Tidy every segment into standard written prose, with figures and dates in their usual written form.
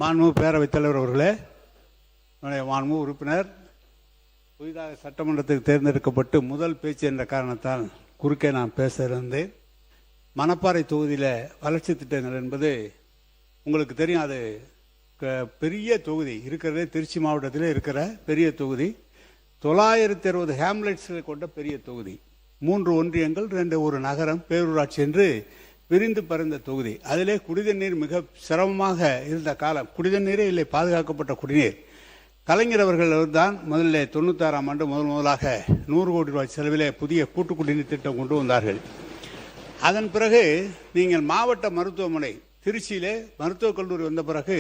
மாண்பு பேரவைத் தலைவர் அவர்களே, மாண்பு உறுப்பினர் புதிதாக சட்டமன்றத்துக்கு தேர்ந்தெடுக்கப்பட்டு முதல் பேச்சு என்ற காரணத்தால் குறுக்கே நான் பேச இருந்தேன். மணப்பாறை தொகுதியில் வளர்ச்சி திட்டங்கள் என்பது உங்களுக்கு தெரியும். அது பெரிய தொகுதி, இருக்கிறதே திருச்சி மாவட்டத்தில் இருக்கிற பெரிய தொகுதி. 960 ஹேம்லெட்ஸ்களை கொண்ட பெரிய தொகுதி. 3 ஒன்றியங்கள், 2 ஒரு நகரம், பேரூராட்சி என்று விரிந்து பறந்த தொகுதி. அதிலே குடிநீர் மிக சிரமமாக இருந்த காலம். குடிநீரே இல்லை, பாதுகாக்கப்பட்ட குடிநீர். கலைஞர் அவர்கள் தான் முதல்ல 96ஆம் ஆண்டு முதலாக 100 கோடி ரூபாய் செலவிலே புதிய கூட்டு குடிநீர் திட்டம் கொண்டு வந்தார்கள். அதன் பிறகு நீங்கள் மாவட்ட மருத்துவமனை திருச்சியிலே மருத்துவக் கல்லூரி வந்த பிறகு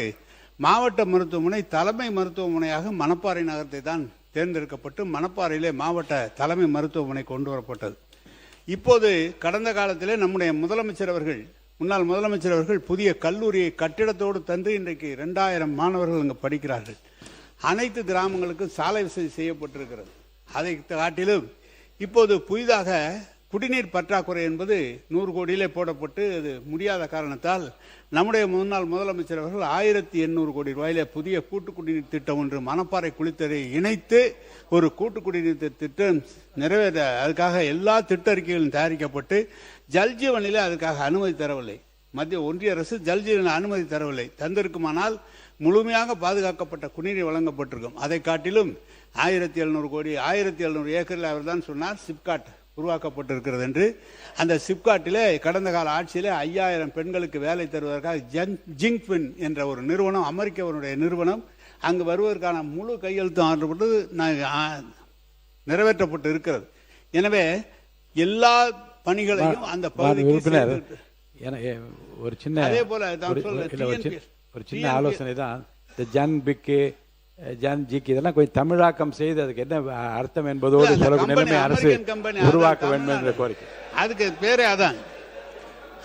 மாவட்ட மருத்துவமனை தலைமை மருத்துவமனையாக மணப்பாறை நகரத்தை தான் தேர்ந்தெடுக்கப்பட்டு மணப்பாறையிலே மாவட்ட தலைமை மருத்துவமனை கொண்டு வரப்பட்டது. இப்போது கடந்த காலத்திலே நம்முடைய முதலமைச்சர் அவர்கள், முன்னாள் முதலமைச்சர் அவர்கள் புதிய கல்லூரியை கட்டிடத்தோடு தந்து இன்றைக்கு 2000 மாணவர்கள் அங்கு படிக்கிறார்கள். அனைத்து கிராமங்களுக்கும் சாலை வசதி செய்யப்பட்டிருக்கிறது. அதை காட்டிலும் இப்போது புதிதாக குடிநீர் பற்றாக்குறை என்பது 100 கோடியிலே போடப்பட்டு அது முடியாத காரணத்தால் நம்முடைய முன்னாள் முதலமைச்சர் அவர்கள் 1800 கோடி ரூபாயிலே புதிய கூட்டு குடிநீர் திட்டம் ஒன்று மணப்பாறை குளித்தலை இணைத்து ஒரு கூட்டு குடிநீர் திட்டம் நிறைவேற அதுக்காக எல்லா திட்ட அறிக்கைகளும் தயாரிக்கப்பட்டு ஜல்ஜீவனிலே அதுக்காக அனுமதி தரவில்லை. மத்திய ஒன்றிய அரசு ஜல்ஜீவன் அனுமதி தரவில்லை. தந்திருக்குமானால் முழுமையாக பாதுகாக்கப்பட்ட குடிநீர் வழங்கப்பட்டிருக்கும். அதை காட்டிலும் 1700 கோடி 1700 ஏக்கரில் அவர் தான் சொன்னார் சிப்காட் உருவாக்கப்பட்டிருக்கிறது என்று. அந்த சிப்காட்டிலே கடந்த கால ஆட்சியிலே 5000 பெண்களுக்கு வேலை தருவதற்காக ஜிங்க்வின் என்ற ஒரு நிறுவனம், அமெரிக்கவனுடைய நிறுவனம், அங்கு வருவதற்கான முழு கையெழுத்தும் ஆற்றப்பட்டு நிறைவேற்றப்பட்டு இருக்கிறது. எனவே எல்லா பணிகளையும் அந்த பகுதிக்கு ஒரு சின்ன அதே போல ஒரு சின்ன ஆலோசனை தான். இந்த ஜன்பிக்கு ஜன்ஜிக்கு இதெல்லாம் கொஞ்சம் தமிழாக்கம் செய்து அதுக்கு என்ன அர்த்தம் என்பதோடு சில நிலைமை அரசு உருவாக்க வேண்டும் என்ற கோரிக்கை. அதுக்கு பேரே அதான்.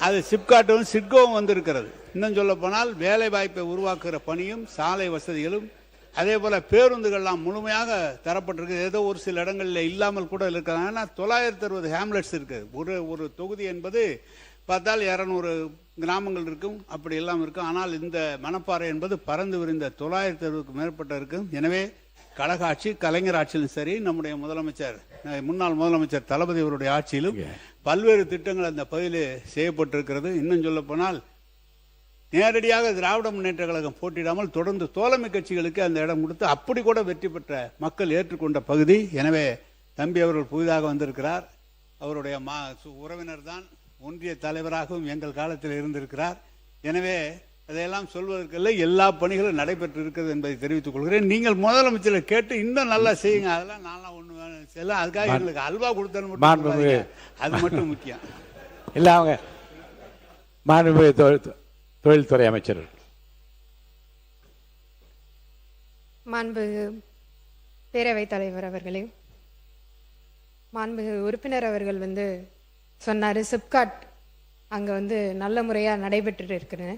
அது சிப்காட்டும் சிட்கோவும் வந்திருக்கிறது. இன்னும் சொல்ல போனால் வேலை வாய்ப்பை உருவாக்குகிற பணியும் சாலை வசதிகளும் அதே போல பேருந்துகள்லாம் முழுமையாக தரப்பட்டிருக்கு. ஏதோ ஒரு சில இடங்களில் இல்லாமல் கூட இருக்கிறாங்க. 960 ஹேம்லெட்ஸ் இருக்கு. ஒரு தொகுதி என்பது பார்த்தால் 200 கிராமங்கள் இருக்கும், அப்படி எல்லாம் இருக்கும். ஆனால் இந்த மணப்பாறை என்பது பறந்து விரிந்த 960க்கும் மேற்பட்ட இருக்கும். எனவே கழக ஆட்சி, கலைஞர் ஆட்சியிலும் சரி, நம்முடைய முதலமைச்சர் முன்னாள் முதலமைச்சர் தளபதி அவருடைய ஆட்சியிலும் பல்வேறு திட்டங்கள் அந்த பகுதியில் செய்யப்பட்டிருக்கிறது. இன்னும் சொல்ல போனால் நேரடியாக திராவிட முன்னேற்ற கழகம் போட்டியிடாமல் தொடர்ந்து தோழமை கட்சிகளுக்கு அந்த இடம் கொடுத்து அப்படி கூட வெற்றி பெற்ற மக்கள் ஏற்றுக்கொண்ட பகுதி. எனவே தம்பி அவர்கள் புதிதாக வந்திருக்கிறார். அவருடைய உறவினர் தான், ஒன்றிய தலைவராகவும் எங்கள் காலத்தில் இருந்திருக்கிறார். எனவே அதையெல்லாம் சொல்வதற்கில்லை, எல்லா பணிகளும் நடைபெற்று இருக்கிறது என்பதை தெரிவித்துக் கொள்கிறேன். நீங்கள் முதலமைச்சரை கேட்டு இன்னும் நல்லா செய்யுங்க. அதெல்லாம் நான்லாம் ஒண்ணு வேணும், அதுக்காக எங்களுக்கு அல்வா கொடுத்தேன்னு அது மட்டும் முக்கியம் இல்லை. அவங்க மாண்புமிகு தொழில்துறை அமைச்சர், மாண்புமிகு பேரவைத் தலைவர் அவர்களே, மாண்புமிகு உறுப்பினர் அவர்கள் சொன்னார் சிப்காட் அங்கே நல்ல முறையாக நடைபெற்று இருக்கிறேன்.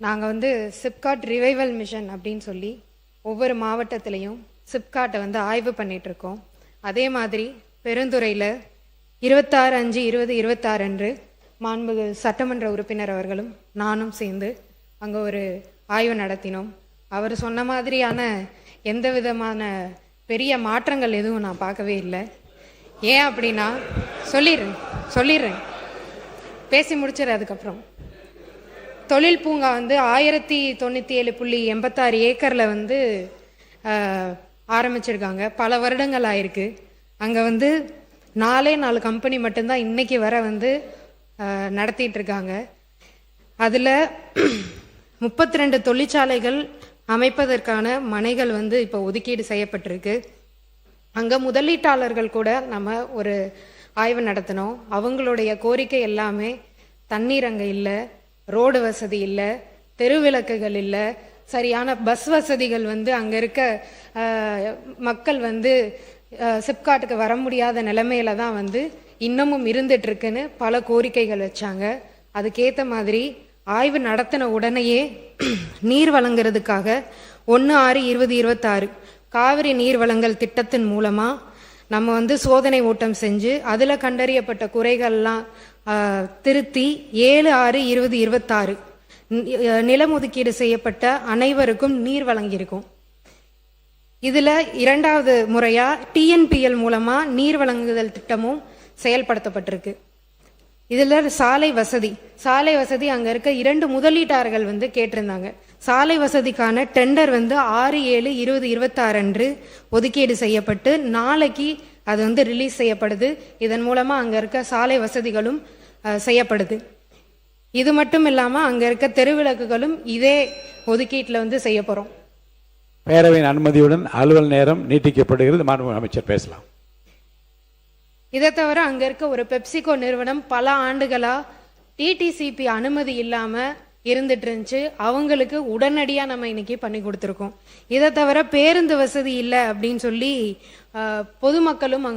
நாங்கள் சிப்காட் ரிவைவல் மிஷன் அப்படின்னு சொல்லி ஒவ்வொரு மாவட்டத்திலையும் சிப்காட்டை ஆய்வு பண்ணிகிட்ருக்கோம். அதே மாதிரி பெருந்துறையில் 26/5/2026 அன்று மாண்புமிகு சட்டமன்ற உறுப்பினர் அவர்களும் நானும் சேர்ந்து அங்கே ஒரு ஆய்வு நடத்தினோம். அவர் சொன்ன மாதிரியான எந்த விதமான பெரிய மாற்றங்கள் எதுவும் நான் பார்க்கவே இல்லை. ஏன் அப்படின்னா சொல்லிடுறேன் பேசி முடிச்சிரு. அதுக்கப்புறம் தொழில் பூங்கா 1097.86 ஏக்கரில் ஆரம்பிச்சிருக்காங்க. பல வருடங்கள் ஆயிருக்கு. அங்கே 4 கம்பெனி மட்டும்தான் இன்னைக்கு வர நடத்திட்டு இருக்காங்க. அதில் 32 தொழிற்சாலைகள் அமைப்பதற்கான மனைகள் இப்போ ஒதுக்கீடு செய்யப்பட்டிருக்கு. அங்கே முதலீட்டாளர்கள் கூட நம்ம ஒரு ஆய்வு நடத்தினோம். அவங்களுடைய கோரிக்கை எல்லாமே தண்ணீர் அங்கே இல்லை, ரோடு வசதி இல்லை, தெருவிளக்குகள் இல்லை, சரியான பஸ் வசதிகள் அங்கே இருக்க மக்கள் சிப்காட்டுக்கு வர முடியாத நிலைமையில தான் இன்னமும் இருந்துட்டு இருக்குன்னு பல கோரிக்கைகள் வச்சாங்க. அதுக்கேற்ற மாதிரி ஆய்வு நடத்தின உடனேயே நீர் வழங்குறதுக்காக 1/6/2026 காவிரி நீர் வழங்கல் திட்டத்தின் மூலமாக நம்ம சோதனை ஓட்டம் செஞ்சு அதில் கண்டறியப்பட்ட குறைகள்லாம் திருத்தி 7/6/2026 நிலம் ஒதுக்கீடு செய்யப்பட்ட அனைவருக்கும் நீர் வழங்கியிருக்கும். இதுல 2வது முறையா டிஎன்பிஎல் மூலமா நீர் வழங்குதல் திட்டமும் செயல்படுத்தப்பட்டிருக்கு. இதுல சாலை வசதி அங்க இருக்க 2 முதலீட்டாளர்கள் கேட்டிருந்தாங்க. சாலை வசதிக்கான டெண்டர் 6/7/2026 அன்று ஒதுக்கீடு செய்யப்பட்டு நாளைக்கு அது ரிலீஸ் செய்யப்படுது. இதன் மூலமா அங்க இருக்க சாலை வசதிகளும் செய்யப்படுது. இது மட்டும் இல்லாம அங்க இருக்க தெருவிளக்குகளும் இதே ஒதுக்கீட்டுல செய்ய போறோம். பேரவையின் அனுமதியுடன் அலுவல் நேரம் நீட்டிக்கப்படுகிறது. மாண்புமிகு அமைச்சர் பேசலாம். இதை தவிர அங்க இருக்க ஒரு பெப்சிகோ நிறுவனம் பல ஆண்டுகளா டிடிசிபி அனுமதி இல்லாம இருந்துட்டு இருந்துச்சு. அவங்களுக்கு உடனடியா நம்ம இன்னைக்கு பண்ணி கொடுத்துருக்கோம். இதை தவிர பேருந்து வசதி இல்லை அப்படின்னு சொல்லி பொதுமக்களும்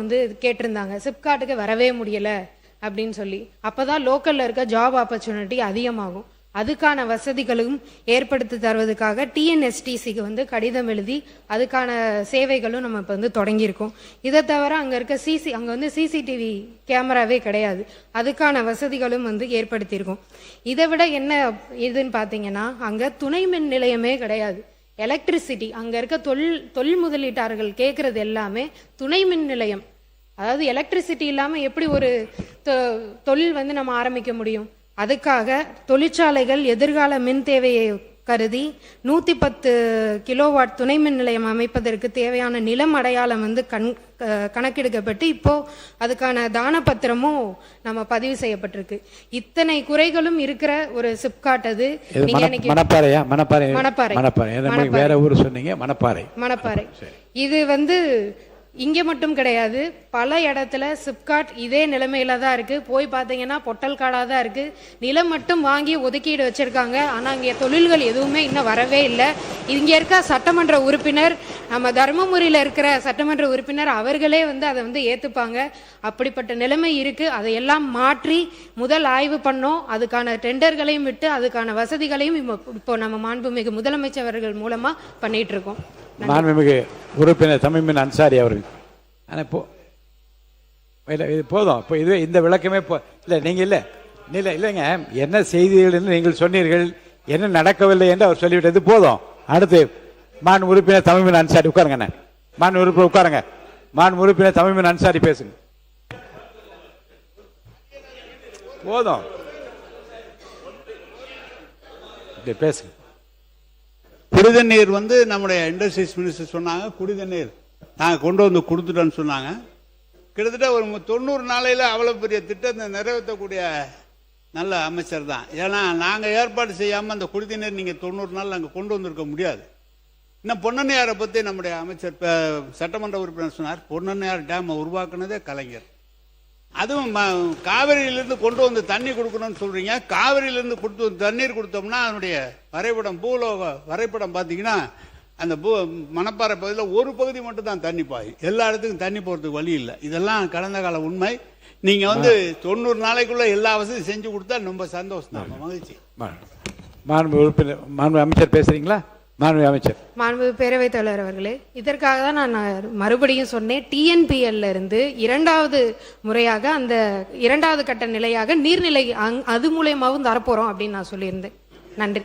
கேட்டிருந்தாங்க. சிப்காட்டுக்கு வரவே முடியல அப்படின்னு சொல்லி. அப்பதான் லோக்கல்ல இருக்க ஜாப் ஆப்பர்ச்சுனிட்டி அதிகமாகும். அதுக்கான வசதிகளும் ஏற்படுத்தி தருவதற்காக டிஎன்எஸ்டிசிக்கு கடிதம் எழுதி அதுக்கான சேவைகளும் நம்ம இப்போ தொடங்கியிருக்கோம். இதை தவிர அங்க இருக்க சிசிடிவி கேமராவே கிடையாது. அதுக்கான வசதிகளும் ஏற்படுத்தியிருக்கோம். இதை விட என்ன இதுன்னு பார்த்தீங்கன்னா அங்க துணை மின் நிலையமே கிடையாது. எலக்ட்ரிசிட்டி அங்க இருக்க தொழில் முதலீட்டாளர்கள் கேட்கறது எல்லாமே துணை மின் நிலையம். அதாவது எலக்ட்ரிசிட்டி இல்லாம எப்படி ஒரு தொழில் நம்ம ஆரம்பிக்க முடியும்? அதுக்காக தொழிற்சாலைகள் எதிர்கால மின் தேவையை கருதி 110 கிலோவாட் துணை மின் நிலையம் அமைப்பதற்கு தேவையான நிலம் அடையாளம் கணக்கெடுக்கப்பட்டு இப்போ அதுக்கான தான பத்திரமும் நம்ம பதிவு செய்யப்பட்டிருக்கு. இத்தனை குறைகளும் இருக்கிற ஒரு சிப்காட் அது. வேற ஊர் சொன்னீங்க. மணப்பாறை. இது இங்க மட்டும் கிடையாது, பல இடத்துல சிப்காட் இதே நிலைமையில தான் இருக்கு. போய் பார்த்தீங்கன்னா பொட்டல் காடா தான் இருக்கு. நிலம் மட்டும் வாங்கி ஒதுக்கீடு வச்சிருக்காங்க. ஆனா இங்க தொழில்கள் எதுவுமே இன்னும் வரவே இல்லை. இங்க இருக்க சட்டமன்ற உறுப்பினர், நம்ம தர்மபுரியில இருக்கிற சட்டமன்ற உறுப்பினர் அவர்களே அதை ஏத்துப்பாங்க. அப்படிப்பட்ட நிலைமை இருக்கு. அதையெல்லாம் மாற்றி முதல் ஆய்வு பண்ணோம். அதுக்கான டெண்டர்களையும் விட்டு அதுக்கான வசதிகளையும் இப்போ நம்ம மாண்புமிகு முதலமைச்சர் அவர்கள் மூலமா பண்ணிட்டு இருக்கோம். மாண்புமிகு உறுப்பினர் தமீமின் அன்சாரி அவர்கள். ஆனால் இது போதும். இப்போ இதுவே இந்த விளக்கமே இல்லை. நீங்கள் இல்லைங்க, என்ன செய்திகள் என்று நீங்கள் சொன்னீர்கள், என்ன நடக்கவில்லை என்று அவர் சொல்லிவிட்டது போதும். அடுத்து மாண்பு உறுப்பினர் தமீமின் அன்சாரி உட்காருங்க. மாண்பு உறுப்பினர் உட்காருங்க. மாண்பு உறுப்பினர் தமீமின் அன்சாரி பேசுங்க. போதும், பேசுங்க. குடிதண்ணீர் நம்முடைய இண்டஸ்ட்ரீஸ் மினிஸ்டர் சொன்னாங்க, குடிதண்ணீர் நாங்கள் கொண்டு கொடுத்துட்டோன்னு சொன்னாங்க. கிட்டத்தட்ட ஒரு 90 நாளையில் அவ்வளோ பெரிய திட்டத்தை நிறைவேற்றக்கூடிய நல்ல அமைச்சர் தான். ஏன்னா நாங்கள் ஏற்பாடு செய்யாமல் அந்த குடிதண்ணீர் நீங்கள் 90 நாள் நாங்கள் கொண்டு வந்திருக்க முடியாது. இன்னும் பொன்னண்ணையாரை பற்றி நம்முடைய அமைச்சர் சட்டமன்ற உறுப்பினர் சொன்னார். பொன்னண்ணையார் டேமை உருவாக்குனதே கலைஞர். அதுவும் காவிரியிலிருந்து கொண்டு வந்து தண்ணி கொடுக்கணும்னு சொல்றீங்க. காவிரியிலிருந்து தண்ணீர் கொடுத்தோம்னா அதனுடைய வரைபடம், பூலோக வரைபடம் பார்த்தீங்கன்னா அந்த மணப்பாறை பகுதியில் ஒரு பகுதி மட்டும் தான் தண்ணி பாய். எல்லா இடத்துக்கும் தண்ணி போகிறதுக்கு வழி இல்லை. இதெல்லாம் கடந்த கால உண்மை. நீங்க 90 நாளைக்குள்ள எல்லா வசதியும் செஞ்சு கொடுத்தா ரொம்ப சந்தோஷம் தான், மகிழ்ச்சி. மாண்பு உறுப்பினர், மாண்பு அமைச்சர் பேசுறீங்களா? மாண்பு பேரவைத் தலைவர் அவர்களே, இதற்காக தான் நான் மறுபடியும் சொன்னேன். டிஎன்பிஎல்ல இருந்து 2வது முறையாக அந்த 2வது கட்ட நிலையாக நீர்நிலை அது மூலயமாவும் தரப்போறோம் அப்படின்னு நான் சொல்லியிருந்தேன். நன்றி.